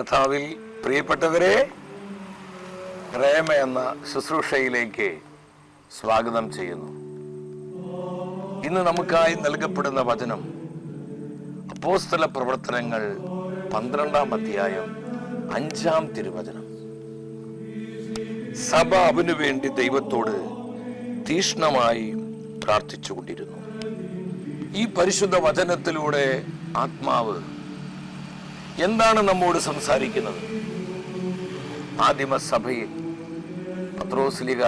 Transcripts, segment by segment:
കർത്താവിൽ പ്രിയപ്പെട്ടവരെ, പ്രേമ എന്ന ശുശ്രൂഷയിലേക്ക് സ്വാഗതം ചെയ്യുന്നു. ഇന്ന് നമുക്കായി നൽകപ്പെടുന്ന വചനം അപ്പോസ്തല പ്രവർത്തനങ്ങൾ 12-ാം അധ്യായം 5-ാം തിരുവചനം. സഭ അവനു വേണ്ടി ദൈവത്തോട് തീഷ്ണമായി പ്രാർത്ഥിച്ചുകൊണ്ടിരുന്നു. ഈ പരിശുദ്ധ വചനത്തിലൂടെ ആത്മാവ് എന്താണ് നമ്മോട് സംസാരിക്കുന്നത്? ആദിമ സഭയിൽ പത്രോസ്ലീഹ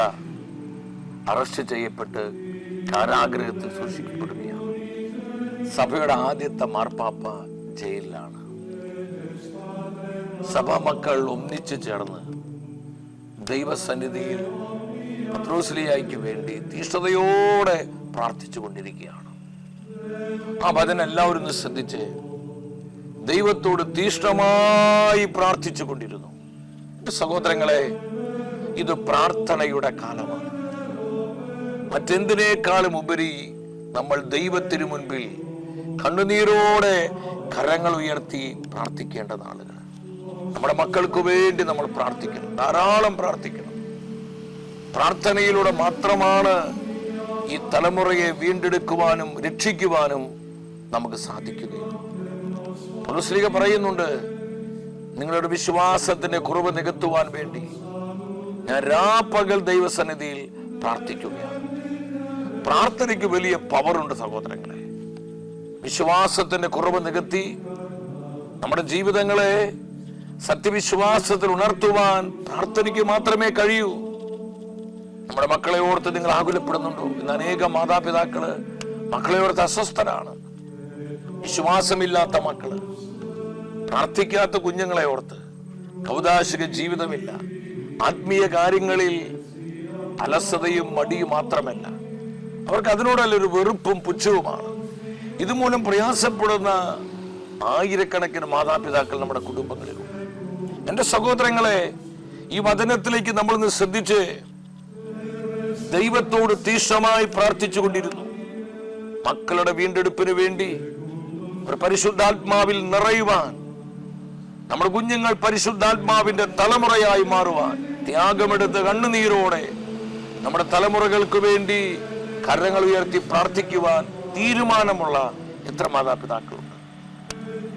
അറസ്റ്റ് ചെയ്യപ്പെട്ട് കാരാഗ്രഹത്തിൽ സൂക്ഷിക്കപ്പെടുകയാണ്. സഭയുടെ ആദ്യത്തെ മാർപ്പാപ്പ ജയിലിലാണ്. സഭാ മക്കൾ ഒന്നിച്ചു ചേർന്ന് ദൈവസന്നിധിയിൽ പത്രോസ്ലീഹയ്ക്ക് വേണ്ടി തീഷ്ണതയോടെ പ്രാർത്ഥിച്ചു കൊണ്ടിരിക്കുകയാണ്. ആ വചനം എല്ലാവരും ശ്രദ്ധിച്ച് ദൈവത്തോട് തീഷ്ണമായി പ്രാർത്ഥിച്ചു കൊണ്ടിരുന്നു. സഹോദരങ്ങളെ, ഇത് പ്രാർത്ഥനയുടെ കാലമാണ്. മറ്റെന്തിനേക്കാളും ഉപരി നമ്മൾ ദൈവത്തിനു മുൻപിൽ കണ്ണുനീരോടെ കരങ്ങൾ ഉയർത്തി പ്രാർത്ഥിക്കേണ്ട നാളുകൾ. നമ്മുടെ മക്കൾക്ക് വേണ്ടി നമ്മൾ പ്രാർത്ഥിക്കണം, ധാരാളം പ്രാർത്ഥിക്കണം. പ്രാർത്ഥനയിലൂടെ മാത്രമാണ് ഈ തലമുറയെ വീണ്ടെടുക്കുവാനും രക്ഷിക്കുവാനും നമുക്ക് സാധിക്കുകയുള്ളൂ. പൗലോസ് പറയുന്നുണ്ട്, നിങ്ങളുടെ വിശ്വാസത്തിന്റെ കുറവ് നികത്തുവാൻ വേണ്ടി ഞാൻ രാപ്പകൽ ദൈവസന്നിധിയിൽ പ്രാർത്ഥിക്കുകയാണ്. പ്രാർത്ഥനയ്ക്ക് വലിയ പവറുണ്ട് സഹോദരങ്ങളെ. വിശ്വാസത്തിന്റെ കുറവ് നികത്തി നമ്മുടെ ജീവിതങ്ങളെ സത്യവിശ്വാസത്തിൽ ഉണർത്തുവാൻ പ്രാർത്ഥനയ്ക്ക് മാത്രമേ കഴിയൂ. നമ്മുടെ മക്കളെ ഓർത്ത് നിങ്ങൾ ആകുലപ്പെടുന്നുണ്ടോ? ഇന്ന് അനേകം മാതാപിതാക്കള് മക്കളെ ഓർത്ത് അസ്വസ്ഥരാണ്. വിശ്വാസമില്ലാത്ത മക്കള്, പ്രാർത്ഥിക്കാത്ത കുഞ്ഞുങ്ങളെ ഓർത്ത്, കൗദാശിക ജീവിതമില്ല, ആത്മീയ കാര്യങ്ങളിൽ അലസതയും മടിയും മാത്രമല്ല, അവർക്ക് അതിനോടല്ലൊരു വെറുപ്പും പുച്ഛവുമാണ്. ഇതുമൂലം പ്രയാസപ്പെടുന്ന ആയിരക്കണക്കിന് മാതാപിതാക്കൾ നമ്മുടെ കുടുംബങ്ങളിലുണ്ട്. എന്റെ സഹോദരങ്ങളെ, ഈ വചനത്തിലേക്ക് നമ്മളൊന്ന് ശ്രദ്ധിച്ച് ദൈവത്തോട് തീഷ്ണമായി പ്രാർത്ഥിച്ചു കൊണ്ടിരുന്നു. മക്കളുടെ വീണ്ടെടുപ്പിന് വേണ്ടി ഒരു പരിശുദ്ധാത്മാവിൽ നിറയുവാൻ, നമ്മുടെ കുഞ്ഞുങ്ങൾ പരിശുദ്ധാത്മാവിന്റെ തലമുറയായി മാറുവാൻ ത്യാഗമെടുത്ത് കണ്ണുനീരോടെ നമ്മുടെ തലമുറകൾക്ക് വേണ്ടി കരങ്ങൾ ഉയർത്തി പ്രാർത്ഥിക്കുവാൻ തീരുമാനമുള്ള എത്ര മാതാപിതാക്കളുണ്ട്.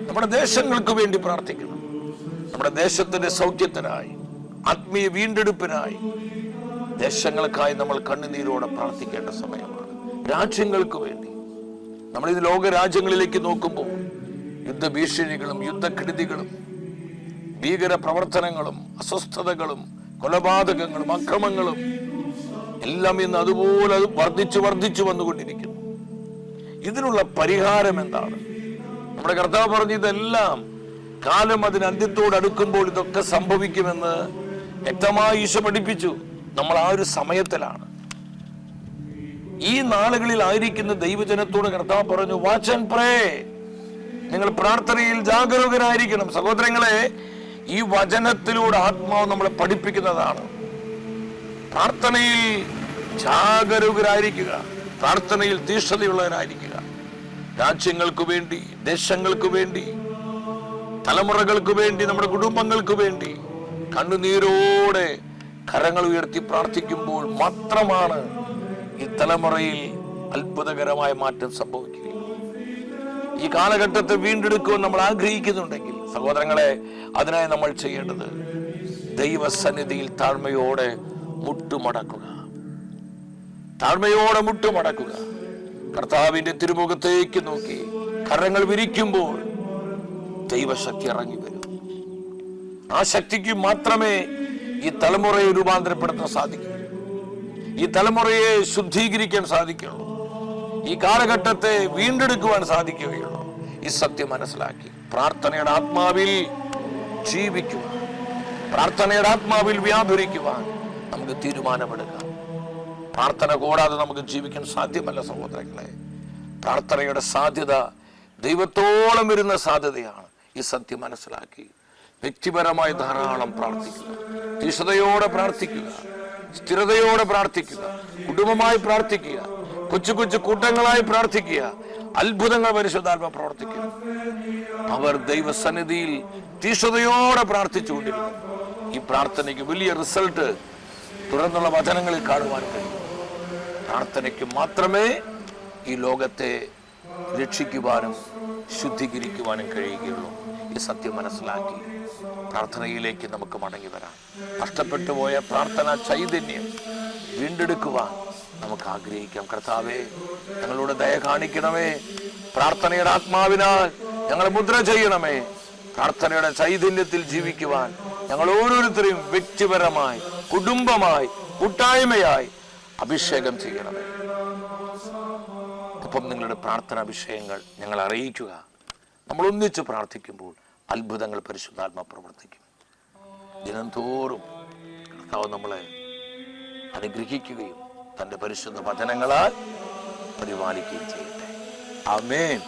നമ്മുടെ ദേശങ്ങൾക്ക് വേണ്ടി പ്രാർത്ഥിക്കണം. നമ്മുടെ ദേശത്തിന്റെ സൗഖ്യത്തിനായി, ആത്മീയ വീണ്ടെടുപ്പിനായി, ദേശങ്ങൾക്കായി നമ്മൾ കണ്ണുനീരോടെ പ്രാർത്ഥിക്കേണ്ട സമയമാണ്. രാജ്യങ്ങൾക്ക് വേണ്ടി നമ്മൾ ഇത് ലോക രാജ്യങ്ങളിലേക്ക് നോക്കുമ്പോൾ യുദ്ധഭീഷണികളും യുദ്ധക്കെടുതികളും ഭീകര പ്രവർത്തനങ്ങളും അസ്വസ്ഥതകളും കൊലപാതകങ്ങളും അക്രമങ്ങളും എല്ലാം ഇന്ന് അതുപോലെ വർദ്ധിച്ചു വന്നുകൊണ്ടിരിക്കുന്നു. ഇതിനുള്ള പരിഹാരം എന്താണ്? നമ്മുടെ കർത്താവ് പറഞ്ഞു, ഇതെല്ലാം കാലം അതിന് അന്ത്യത്തോട് അടുക്കുമ്പോൾ ഇതൊക്കെ സംഭവിക്കുമെന്ന് വ്യക്തമായി ഈശോ പഠിപ്പിച്ചു. നമ്മൾ ആ ഒരു സമയത്തിലാണ്. ഈ നാളുകളിൽ ആയിരിക്കുന്ന ദൈവജനത്തോട് കർത്താവ് പറഞ്ഞു, വാച്ച് ആൻഡ് പ്രേ. നിങ്ങൾ പ്രാർത്ഥനയിൽ ജാഗരൂകരായിരിക്കണം. സഹോദരങ്ങളെ, ഈ വചനത്തിലൂടെ ആത്മാവ് നമ്മളെ പഠിപ്പിക്കുന്നതാണ്. പ്രാർത്ഥനയിൽ ജാഗരൂകരായിരിക്കുക, പ്രാർത്ഥനയിൽ തീഷ്ണതയുള്ളവരായിരിക്കുക. രാജ്യങ്ങൾക്ക് വേണ്ടി, ദേശങ്ങൾക്ക് വേണ്ടി, തലമുറകൾക്ക് വേണ്ടി, നമ്മുടെ കുടുംബങ്ങൾക്ക് വേണ്ടി കണ്ണുനീരോടെ കരങ്ങൾ ഉയർത്തി പ്രാർത്ഥിക്കുമ്പോൾ മാത്രമാണ് ഈ തലമുറയിൽ അത്ഭുതകരമായ മാറ്റം സംഭവിക്കുക. ഈ കാലഘട്ടത്തെ വീണ്ടെടുക്കുവാൻ നമ്മൾ ആഗ്രഹിക്കുന്നുണ്ടെങ്കിൽ സഹോദരങ്ങളെ, അതിനായി നമ്മൾ ചെയ്യേണ്ടത് ദൈവസന്നിധിയിൽ താഴ്മയോടെ മുട്ടുമടക്കുക. താഴ്മയോടെ മുട്ടുമടക്കുക. കർത്താവിന്റെ തിരുമുഖത്തേക്ക് നോക്കി കരങ്ങൾ വിരിക്കുമ്പോൾ ദൈവശക്തി ഇറങ്ങി വരും. ആ ശക്തിക്ക് മാത്രമേ ഈ തലമുറയെ രൂപാന്തരപ്പെടുത്താൻ സാധിക്കൂ. ഈ തലമുറയെ ശുദ്ധീകരിക്കാൻ സാധിക്കുള്ളൂ. ഈ കാലഘട്ടത്തെ വീണ്ടെടുക്കുവാൻ സാധിക്കുകയുള്ളൂ. ഈ സത്യം മനസ്സിലാക്കി പ്രാർത്ഥനയുടെ ആത്മാവിൽ ജീവിക്കുവാൻ, പ്രാർത്ഥനയുടെ ആത്മാവിൽ വ്യാപരിക്കുവാൻ നമുക്ക് തീരുമാനമെടുക്കാം. പ്രാർത്ഥന കൂടാതെ നമുക്ക് ജീവിക്കാൻ സാധ്യമല്ല സഹോദരങ്ങളെ. പ്രാർത്ഥനയുടെ സാധ്യത ദൈവത്തോളം വരുന്ന സാധ്യതയാണ്. ഈ സത്യം മനസ്സിലാക്കി വ്യക്തിപരമായി ധാരാളം പ്രാർത്ഥിക്കുക, തീഷ്ണതയോടെ പ്രാർത്ഥിക്കുക, സ്ഥിരതയോടെ പ്രാർത്ഥിക്കുക, കുടുംബമായി പ്രാർത്ഥിക്കുക, കൊച്ചു കൊച്ചു കൂട്ടങ്ങളായി പ്രാർത്ഥിക്കുക. അത്ഭുതങ്ങൾ പരിശുദ്ധാത്മ പ്രവർത്തിക്കും. അവർ ദൈവസന്നിധിയിൽ തീഷ്ണതയോടെ പ്രാർത്ഥിച്ചുകൊണ്ടിരിക്കും. ഈ പ്രാർത്ഥനയ്ക്ക് വലിയ റിസൾട്ട് തുടർന്നുള്ള വചനങ്ങളിൽ കാണുവാൻ കഴിയും. പ്രാർത്ഥനയ്ക്ക് മാത്രമേ ഈ ലോകത്തെ രക്ഷിക്കുവാനും ശുദ്ധീകരിക്കുവാനും കഴിയുകയുള്ളൂ. ഈ സത്യം മനസ്സിലാക്കി പ്രാർത്ഥനയിലേക്ക് നമുക്ക് മടങ്ങി വരാം. നഷ്ടപ്പെട്ടു പോയ പ്രാർത്ഥനാ ചൈതന്യം വീണ്ടെടുക്കുവാൻ നമുക്ക് ആഗ്രഹിക്കാം. കർത്താവേ, ഞങ്ങളോട് ദയ കാണിക്കണമേ. പ്രാർത്ഥനയുടെ ആത്മാവിനാൽ ഞങ്ങളെ മുദ്ര ചെയ്യണമേ. പ്രാർത്ഥനയുടെ ചൈതന്യത്തിൽ ജീവിക്കുവാൻ ഞങ്ങൾ ഓരോരുത്തരെയും വ്യക്തിപരമായി, കുടുംബമായി, കൂട്ടായ്മയായി അഭിഷേകം ചെയ്യണമേ. ഒപ്പം നിങ്ങളുടെ പ്രാർത്ഥനാ വിഷയങ്ങൾ ഞങ്ങൾ അറിയിക്കുക. നമ്മൾ ഒന്നിച്ച് പ്രാർത്ഥിക്കുമ്പോൾ അത്ഭുതങ്ങൾ പരിശുദ്ധാത്മ പ്രവർത്തിക്കും. ദിനംതോറും കർത്താവ് നമ്മളെ അനുഗ്രഹിക്കുകയും തൻ്റെ പരിശുദ്ധ വചനങ്ങളാൽ പരിപാലിക്കുകയും ചെയ്യട്ടെ. ആമേൻ.